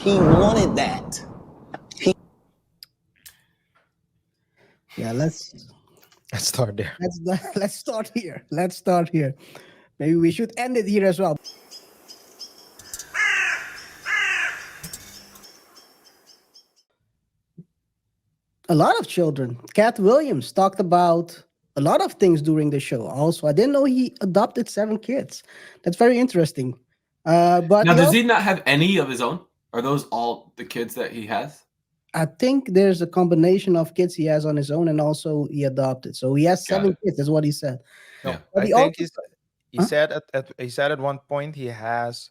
he wanted that. Yeah, let's start there. let's start here. Let's start here. Maybe we should end it here as well. A lot of children. Katt Williams talked about a lot of things during the show. Also, I didn't know he adopted 7 kids. That's very interesting. But now, does he not have any of his own? Are those all the kids that he has? I think there's a combination of kids he has on his own, and also he adopted. So he has 7 kids. That's what he said. No, Yeah. I think he said at one point he has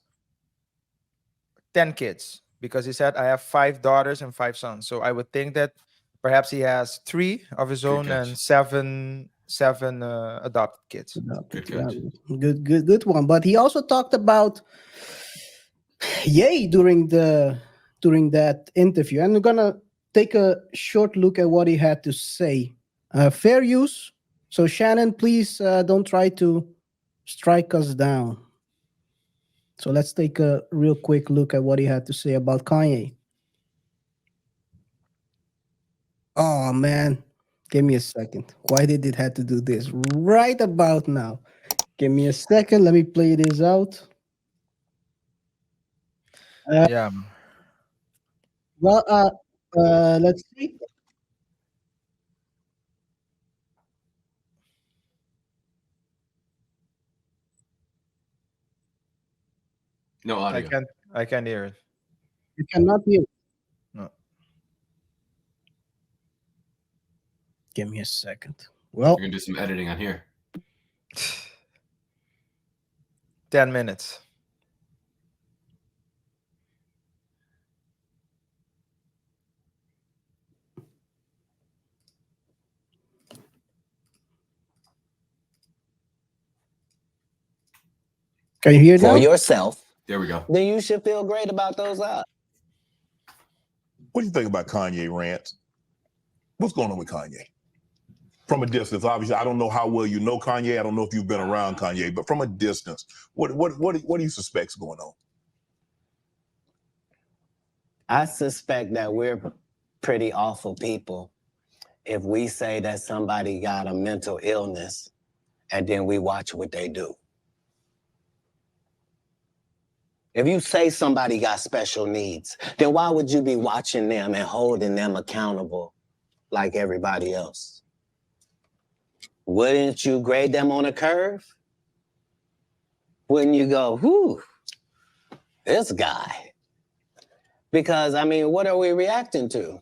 10 kids, because he said I have 5 daughters and 5 sons. So I would think that perhaps he has 3 of his own and seven adopted kids. Good one. But he also talked about Ye during that interview, and we're gonna take a short look at what he had to say. Fair use. So Shannon, please don't try to strike us down. So let's take a real quick look at what he had to say about Kanye. Oh man, give me a second. Why did it have to do this right about now? Give me a second. Let me play this out. Yeah. Well, let's see. No audio. I can't hear it. You cannot hear. No. Give me a second. Well, you're gonna do some editing on here. 10 minutes. Can you hear for now? yourself, There we go. then you should feel great about those odds. What do you think about Kanye rants? What's going on with Kanye? From a distance, obviously, I don't know how well you know Kanye. I don't know if you've been around Kanye, but from a distance, what do you suspect's going on? I suspect that we're pretty awful people if we say that somebody got a mental illness and then we watch what they do. If you say somebody got special needs, then why would you be watching them and holding them accountable like everybody else? Wouldn't you grade them on a curve? Wouldn't you go, whew, this guy? Because, I mean, what are we reacting to?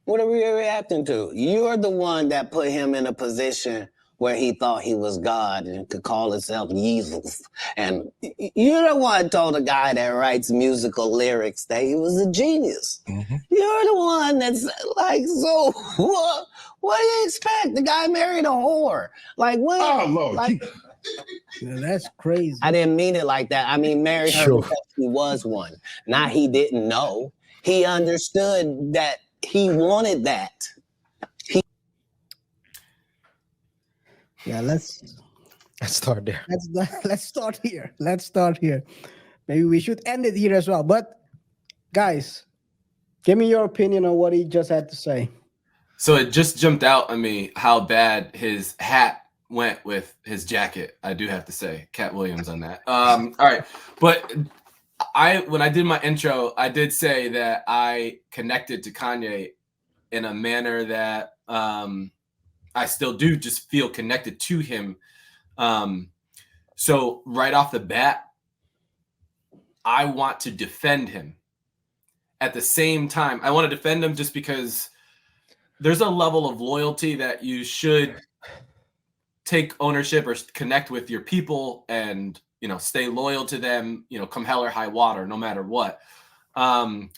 What are we reacting to? You're the one that put him in a position where he thought he was God and could call himself Jesus. And you're the one told a guy that writes musical lyrics that he was a genius. Mm-hmm. You're the one that's like, so what do you expect? The guy married a whore. Like, what? Oh, Lord. Like, yeah, that's crazy. I didn't mean it like that. I mean, married her because he was one. Not he didn't know. He understood that he wanted that. Yeah, let's start there. Let's start here. Let's start here. Maybe we should end it here as well. But guys, give me your opinion on what he just had to say. So it just jumped out on me how bad his hat went with his jacket. I do have to say, Katt Williams on that. All right, but when I did my intro, I did say that I connected to Kanye in a manner that I still do just feel connected to him. So right off the bat, I want to defend him. At the same time, I want to defend him just because there's a level of loyalty that you should take ownership or connect with your people and, you know, stay loyal to them, you know, come hell or high water, no matter what. On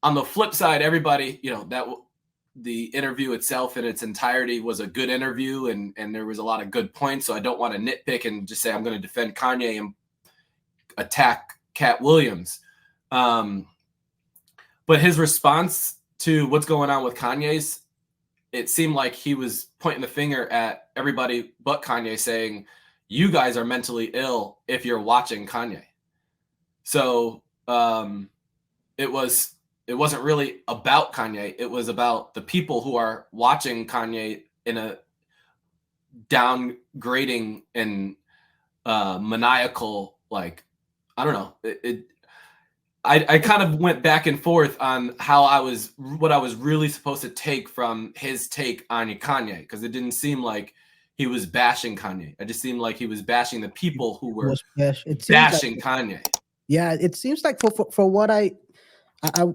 the flip side, everybody, you know, the interview itself in its entirety was a good interview and there was a lot of good points. So I don't want to nitpick and just say I'm going to defend Kanye and attack Katt Williams. But his response to what's going on with Kanye's, it seemed like he was pointing the finger at everybody but Kanye, saying, you guys are mentally ill if you're watching Kanye. So it it wasn't really about Kanye. It was about the people who are watching Kanye in a downgrading and maniacal, like, I don't know. I kind of went back and forth on what I was really supposed to take from his take on Kanye, because it didn't seem like he was bashing Kanye. It just seemed like he was bashing the people who were It seems bashing like, Kanye. yeah, it seems like for what I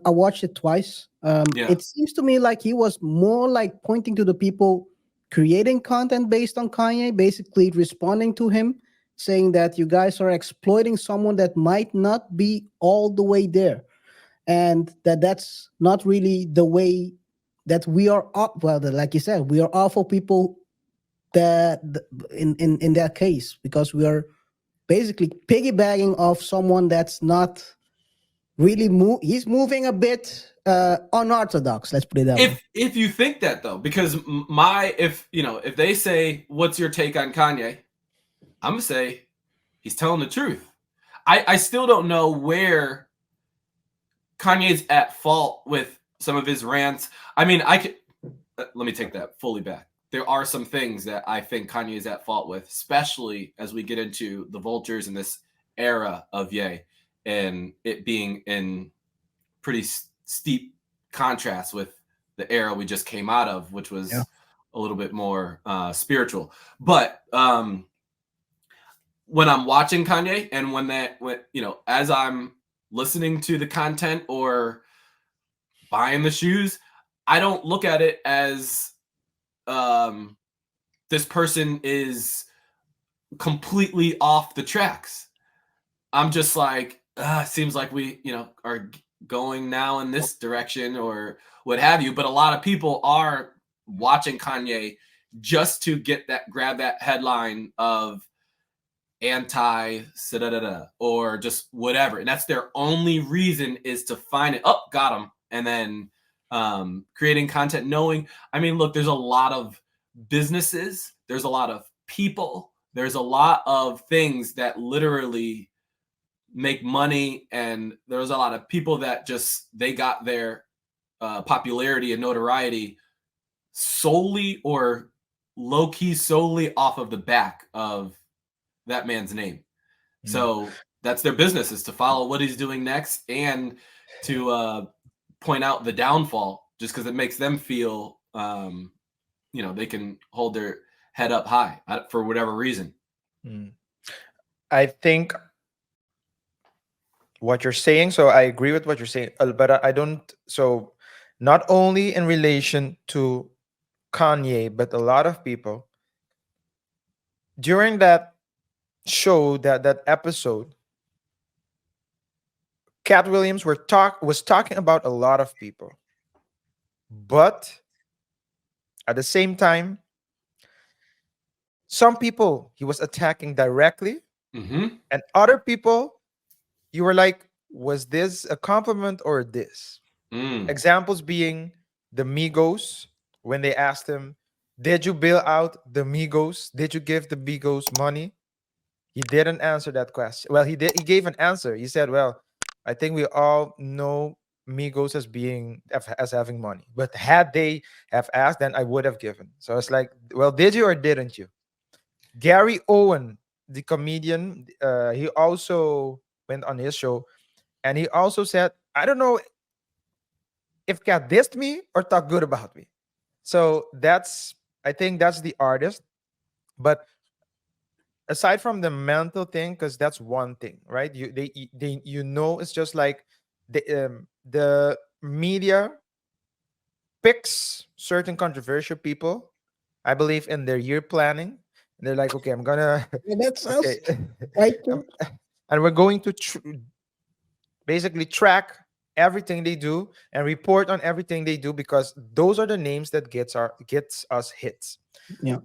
watched it twice. Yeah. It seems to me like he was more like pointing to the people creating content based on Kanye, basically responding to him, saying that you guys are exploiting someone that might not be all the way there, and that's not really the way that we are. Well, like you said, we are awful people. That in that case, because we are basically piggybacking off someone that's not really he's moving a bit unorthodox, let's put it that way. If you think that, though, because if they say, what's your take on Kanye, I'm gonna say he's telling the truth. I still don't know where Kanye's at fault with some of his rants. I mean, let me take that fully back. There are some things that I think Kanye is at fault with, especially as we get into the vultures in this era of Ye, and it being in pretty steep contrast with the era we just came out of, which was a little bit more spiritual. But when I'm watching Kanye, and as I'm listening to the content or buying the shoes, I don't look at it as this person is completely off the tracks. I'm just like, seems like we, are going now in this direction or what have you. But a lot of people are watching Kanye just to grab that headline of anti or just whatever, and that's their only reason, is to find it. Oh, got him. And then creating content, knowing, I mean, look, there's a lot of businesses, there's a lot of people, there's a lot of things that literally make money, and there's a lot of people that they got their popularity and notoriety solely or low-key solely off of the back of that man's name. So that's their business, is to follow what he's doing next and to point out the downfall, just because it makes them feel they can hold their head up high for whatever reason. I think what you're saying, so I agree with what you're saying, but I don't. So not only in relation to Kanye, but a lot of people during that show, that episode, Katt Williams was talking about a lot of people, but at the same time, some people he was attacking directly, and other people you were like, was this a compliment or this? Examples being the Migos, when they asked him, did you bail out the Migos? Did you give the Migos money? He didn't answer that question. Well, he did. He gave an answer. He said, well, I think we all know Migos as having money. But had they have asked, then I would have given. So it's like, well, did you or didn't you? Gary Owen, the comedian, he also went on his show, and he also said, I don't know if Katt dissed me or talked good about me. So I think that's the artist. But aside from the mental thing, because that's one thing, right? It's just like the media picks certain controversial people, I believe, in their year planning. And they're like, okay, I'm gonna That's okay, us, right? and we're going to basically track everything they do and report on everything they do, because those are the names that gets us hits. Yeah.